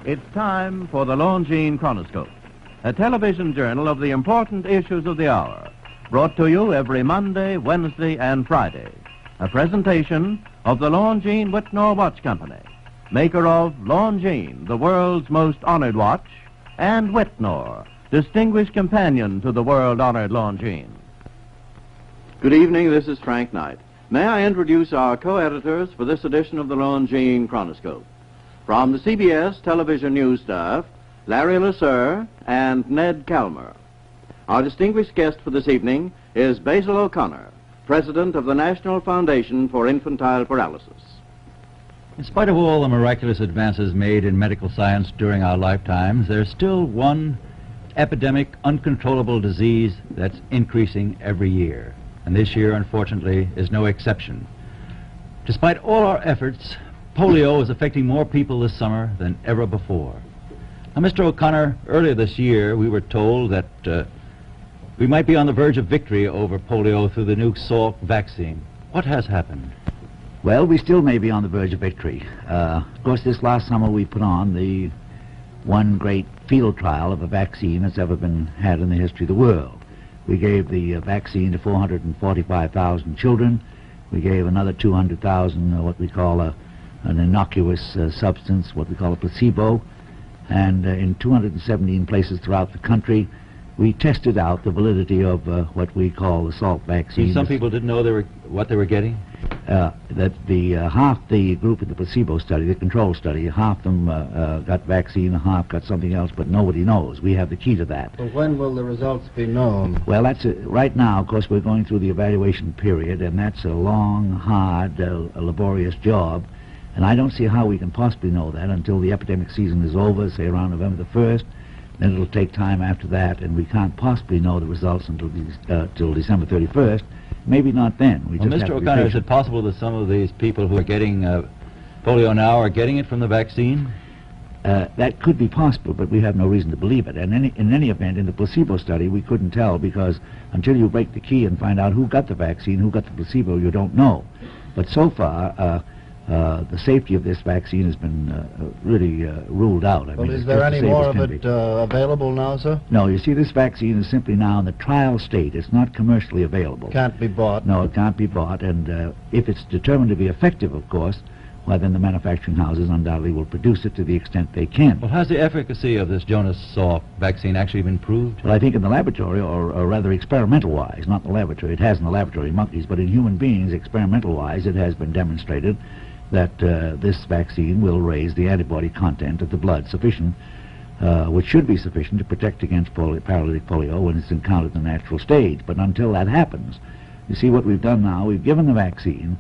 It's time for the Longines Chronoscope, a television journal of the important issues of the hour, brought to you every Monday, Wednesday, and Friday. A presentation of the Longines Whitnor Watch Company, maker of Longines, the world's most honored watch, and Whitnor, distinguished companion to the world-honored Longines. Good evening, this is Frank Knight. May I introduce our co-editors for this edition of the Longines Chronoscope. From the CBS television news staff, Larry Lasser and Ned Calmer. Our distinguished guest for this evening is Basil O'Connor, president of the National Foundation for Infantile Paralysis. In spite of all the miraculous advances made in medical science during our lifetimes, there's still one epidemic, uncontrollable disease that's increasing every year. And this year, unfortunately, is no exception. Despite all our efforts, polio is affecting more people this summer than ever before. Now, Mr. O'Connor, earlier this year, we were told that we might be on the verge of victory over polio through the new Salk vaccine. What has happened? Well, we still may be on the verge of victory. Of course, this last summer we put on the one great field trial of a vaccine that's ever been had in the history of the world. We gave the vaccine to 445,000 children. We gave another 200,000 what we call an innocuous substance, what we call a placebo. And in 217 places throughout the country, we tested out the validity of what we call the Salk vaccine. Some people didn't know what they were getting? That the half the group in the placebo study, the control study, half them got vaccine, half got something else, but nobody knows. We have the key to that. Well, when will the results be known? Well, that's right now, of course, we're going through the evaluation period, and that's a long, hard, laborious job. And I don't see how we can possibly know that until the epidemic season is over, say around November the 1st. Then it'll take time after that, and we can't possibly know the results until till December 31st. Maybe not then. Well, Mr. O'Connor, is it possible that some of these people who are getting polio now are getting it from the vaccine? That could be possible, but we have no reason to believe it. And in any event, in the placebo study, we couldn't tell, because until you break the key and find out who got the vaccine, who got the placebo, you don't know. But so far, the safety of this vaccine has been really ruled out. Well, is there any more of it available now, sir? No, you see, this vaccine is simply now in the trial state. It's not commercially available. Can't be bought? No, it can't be bought, and if it's determined to be effective, of course, well, then the manufacturing houses undoubtedly will produce it to the extent they can. Well, has the efficacy of this Jonas Salk vaccine actually been proved? Well, I think in the laboratory, or rather experimental-wise, not in the laboratory. It has in the laboratory monkeys, but in human beings, experimental-wise, it has been demonstrated that this vaccine will raise the antibody content of the blood sufficient, which should be sufficient to protect against paralytic polio when it's encountered in the natural stage. But until that happens, you see what we've done now, we've given the vaccine,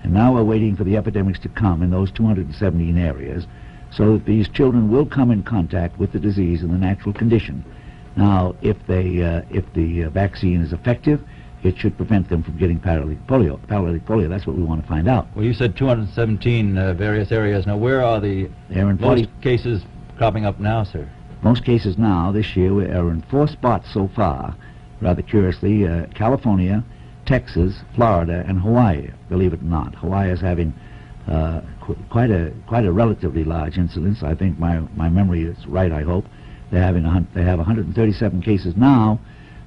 and now we're waiting for the epidemics to come in those 217 areas, so that these children will come in contact with the disease in the natural condition. Now, if the vaccine is effective, it should prevent them from getting paralytic polio. That's what we want to find out. Well, you said 217 various areas. Now, where are the most cases cropping up now, sir? Most cases now, this year, we are in 4 spots so far, rather curiously, California, Texas, Florida, and Hawaii, believe it or not. Hawaii is having quite a relatively large incidence. I think my memory is right, I hope. They have 137 cases now,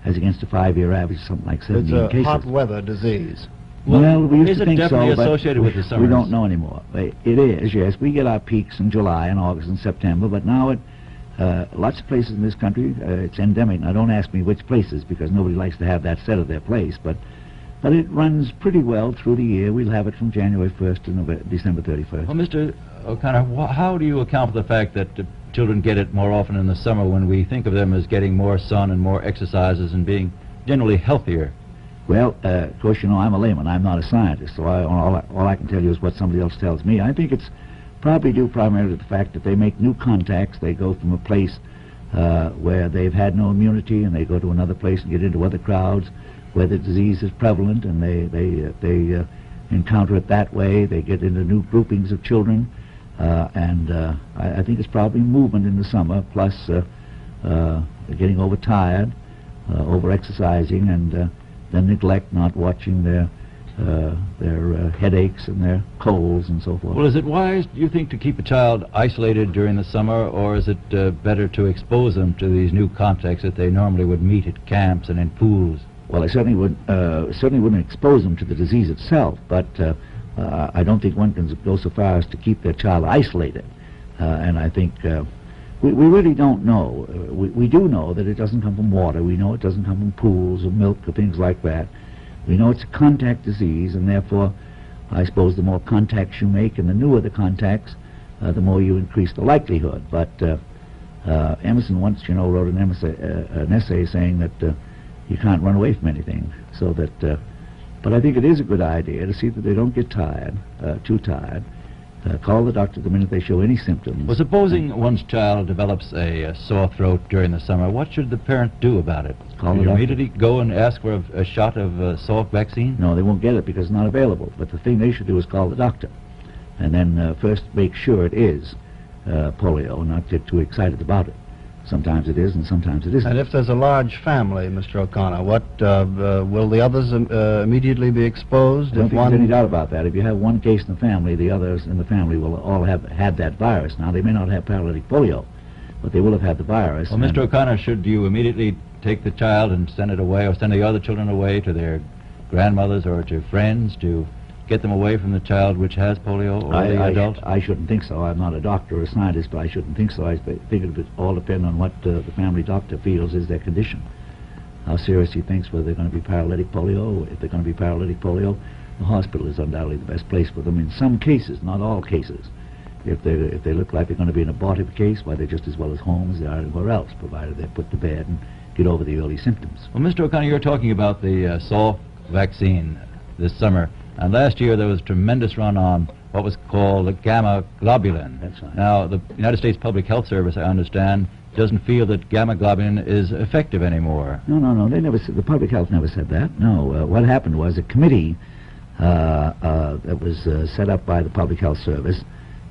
as against a 5-year average, something like 17 cases. It's a hot weather disease. Well, we used to think so, but associated with the summers? We don't know anymore. It is, yes. We get our peaks in July and August and September, but now lots of places in this country, it's endemic. Now, don't ask me which places, because nobody likes to have that said of their place, but it runs pretty well through the year. We'll have it from January 1st to December 31st. Well, Mr. O'Connor, how do you account for the fact that children get it more often in the summer, when we think of them as getting more sun and more exercises and being generally healthier? Well, of course, you know, I'm a layman. I'm not a scientist, so all I can tell you is what somebody else tells me. I think it's probably due primarily to the fact that they make new contacts. They go from a place where they've had no immunity, and they go to another place and get into other crowds where the disease is prevalent, and they encounter it that way. They get into new groupings of children. I think it's probably movement in the summer, plus getting overtired, over-exercising, and then neglect, not watching their their headaches and their colds and so forth. Well, is it wise, do you think, to keep a child isolated during the summer, or is it better to expose them to these new contacts that they normally would meet at camps and in pools? Well, I certainly wouldn't expose them to the disease itself, but I don't think one can go so far as to keep their child isolated. And I think we really don't know. We do know that it doesn't come from water. We know it doesn't come from pools or milk or things like that. We know it's a contact disease, and therefore, I suppose the more contacts you make and the newer the contacts, the more you increase the likelihood. But Emerson once, wrote an essay saying that you can't run away from anything. So that, but I think it is a good idea to see that they don't get tired, too tired. Call the doctor the minute they show any symptoms. Well, supposing one's child develops a sore throat during the summer, what should the parent do about it? Call the you doctor. Immediately go and ask for a shot of Salk vaccine? No, they won't get it because it's not available. But the thing they should do is call the doctor. And then first make sure it is polio, not get too excited about it. Sometimes it is and sometimes it isn't. And if there's a large family, Mr. O'Connor, what will the others immediately be exposed? I don't think there's any doubt about that. If you have one case in the family, the others in the family will all have had that virus. Now, they may not have paralytic polio, but they will have had the virus. Well, Mr. O'Connor, should you immediately take the child and send it away, or send the other children away to their grandmothers or to friends to get them away from the child which has polio, or the adult? I shouldn't think so. I'm not a doctor or a scientist, but I shouldn't think so. I think it would all depend on what the family doctor feels is their condition. How serious he thinks, whether they're going to be paralytic polio. If they're going to be paralytic polio, the hospital is undoubtedly the best place for them in some cases, not all cases. If they look like they're going to be an abortive case, why, they're just as well as home as they are anywhere else, provided they're put to bed and get over the early symptoms. Well, Mr. O'Connor, you're talking about the Salk vaccine this summer. And last year there was a tremendous run on what was called the gamma globulin. That's right. Now, the United States Public Health Service, I understand, doesn't feel that gamma globulin is effective anymore. No. They never said, the public health never said that. No. What happened was a committee that was set up by the Public Health Service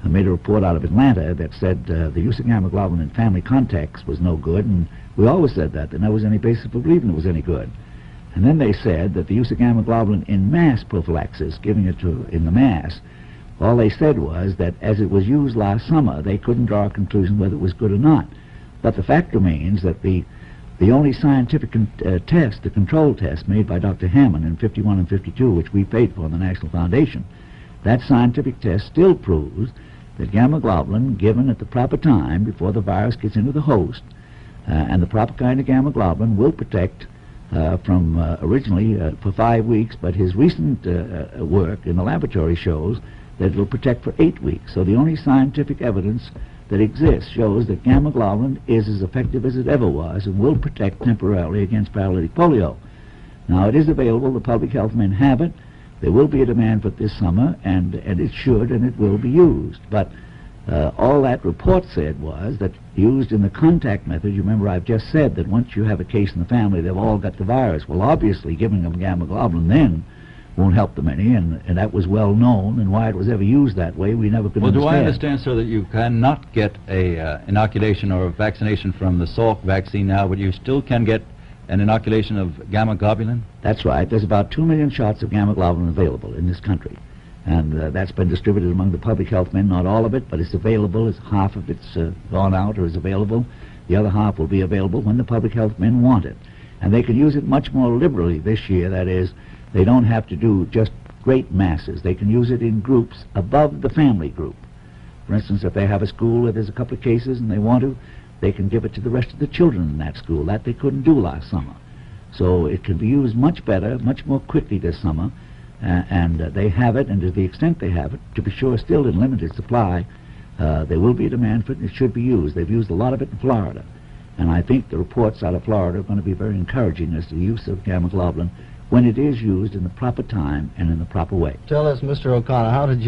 made a report out of Atlanta that said the use of gamma globulin in family contacts was no good, and we always said that. There never was any basis for believing it was any good. And then they said that the use of gamma globulin in mass prophylaxis, giving it in the mass, all they said was that as it was used last summer, they couldn't draw a conclusion whether it was good or not. But the fact remains that the only scientific test, the control test made by Dr. Hammond in 51 and 52, which we paid for in the National Foundation, that scientific test still proves that gamma globulin given at the proper time before the virus gets into the host, and the proper kind of gamma globulin will protect from originally for 5 weeks, but his recent work in the laboratory shows that it will protect for 8 weeks. So the only scientific evidence that exists shows that gamma globulin is as effective as it ever was and will protect temporarily against paralytic polio. Now, it is available. The public health men have it. There will be a demand for it this summer, and it should and it will be used. But all that report said was that used in the contact method, you remember I've just said that once you have a case in the family, they've all got the virus. Well, obviously, giving them gamma globulin then won't help them any, and that was well known, and why it was ever used that way, we never could understand. Well, do I understand, sir, that you cannot get a inoculation or a vaccination from the Salk vaccine now, but you still can get an inoculation of gamma globulin? That's right. There's about 2 million shots of gamma globulin available in this country. And that's been distributed among the public health men, not all of it, but it's available. Half of it's gone out or is available. The other half will be available when the public health men want it. And they can use it much more liberally this year. That is, they don't have to do just great masses. They can use it in groups above the family group. For instance, if they have a school where there's a couple of cases and they want to, they can give it to the rest of the children in that school. That they couldn't do last summer. So it can be used much better, much more quickly this summer. And they have it, and to the extent they have it, to be sure, still in limited supply, there will be a demand for it, and it should be used. They've used a lot of it in Florida, and I think the reports out of Florida are going to be very encouraging as to the use of gamma globulin when it is used in the proper time and in the proper way. Tell us, Mr. O'Connor, how did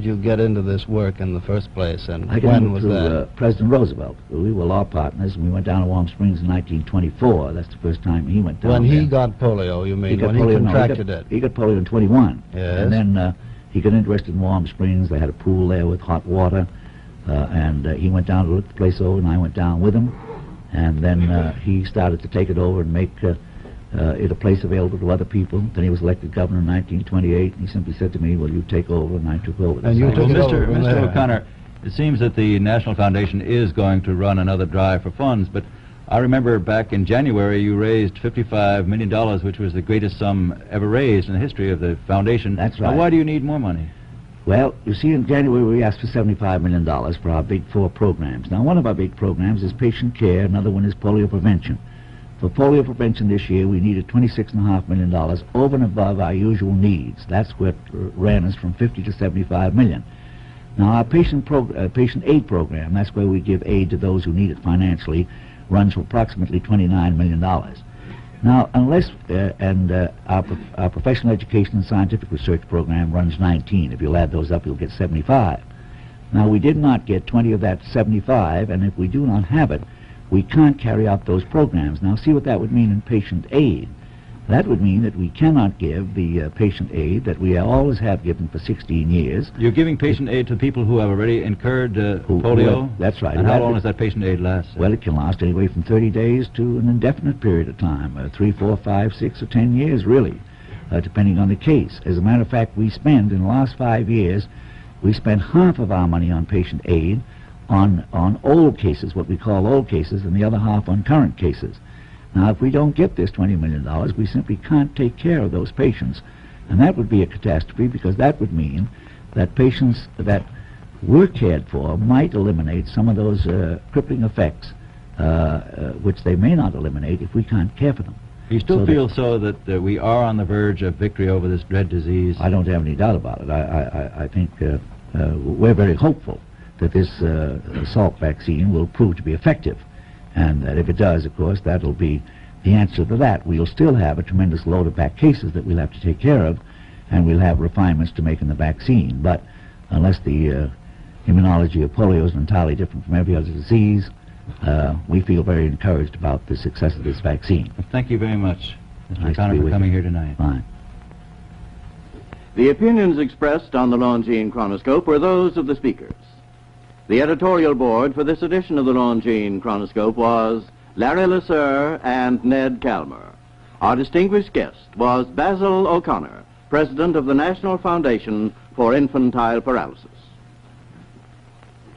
you get into this work in the first place, and when was that? President Roosevelt. We were law partners, and we went down to Warm Springs in 1924. That's the first time he went down When there. he got polio, you mean? When he contracted it? He got polio in 21. Yes. And then he got interested in Warm Springs. They had a pool there with hot water, and he went down to look the place over, and I went down with him. And then he started to take it over and make it a place available to other people. Then he was elected governor in 1928, and he simply said to me, "Well, you take over," and I took over. And you took it over. Mr. O'Connor, it seems that the National Foundation is going to run another drive for funds, but I remember back in January you raised $55 million, which was the greatest sum ever raised in the history of the foundation. That's right. Now, why do you need more money? Well, you see, in January we asked for $75 million for our big 4 programs. Now, one of our big programs is patient care, another one is polio prevention. For polio prevention this year, we needed $26.5 million over and above our usual needs. That's what ran us from 50 to 75 million. Now, our patient aid program, that's where we give aid to those who need it financially, runs for approximately $29 million. Now, unless, our professional education and scientific research program runs 19. If you'll add those up, you'll get 75. Now, we did not get 20 of that 75, and if we do not have it, we can't carry out those programs. Now, see what that would mean in patient aid. That would mean that we cannot give the patient aid that we always have given for 16 years. You're giving patient aid to people who have already incurred polio? That's right. And how long does that patient aid last? Well, it can last anywhere from 30 days to an indefinite period of time, 3, 4, 5, 6, or 10 years, really, depending on the case. As a matter of fact, we spend, in the last 5 years, we spent half of our money on patient aid on old cases, what we call old cases, and the other half on current cases. Now, if we don't get this $20 million, we simply can't take care of those patients. And that would be a catastrophe, because that would mean that patients that were cared for might eliminate some of those crippling effects, which they may not eliminate if we can't care for them. You still feel that we are on the verge of victory over this dread disease? I don't have any doubt about it. I think we're very hopeful that this Salk vaccine will prove to be effective. And that if it does, of course, that'll be the answer to that. We'll still have a tremendous load of back cases that we'll have to take care of, and we'll have refinements to make in the vaccine. But unless the immunology of polio is entirely different from every other disease, we feel very encouraged about the success of this vaccine. Well, thank you very much, Mr. Nice O'Connor, for coming here tonight. Fine. The opinions expressed on the Longines Chronoscope were those of the speakers. The editorial board for this edition of the Longines Chronoscope was Larry Lasser and Ned Calmer. Our distinguished guest was Basil O'Connor, president of the National Foundation for Infantile Paralysis.